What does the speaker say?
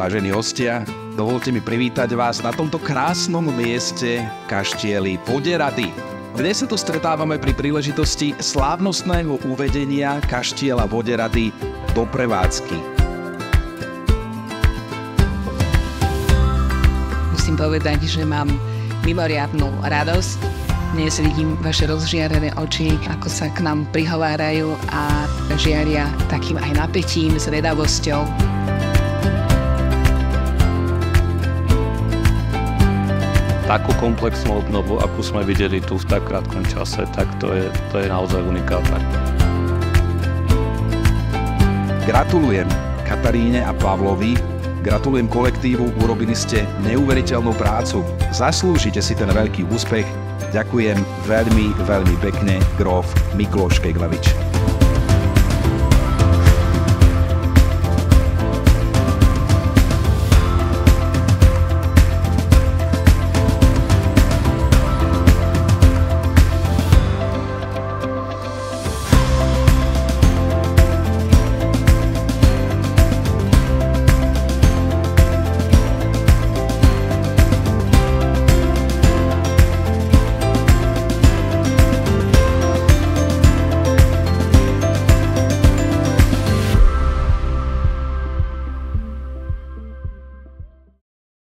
Vážení hostia, dovolte mi privítať vás na tomto krásnom mieste kaštieli Voderady. Dnes sa tu stretávame pri príležitosti slávnostného uvedenia kaštiela Voderady do prevádzky. Musím povedať, že mám mimoriadnu radosť. Dnes vidím vaše rozžiarené oči, ako sa k nám prihovárajú a žiaria takým aj napätím, zvedavosťou. Takú komplexnú obnovu, akú sme videli tu v tak krátkom čase, tak to je naozaj unikátne. Gratulujem Kataríne a Pavlovi, gratulujem kolektívu, urobili ste neuveriteľnú prácu. Zaslúžite si ten veľký úspech. Ďakujem veľmi, veľmi pekne, gróf Mikloš Keglevič.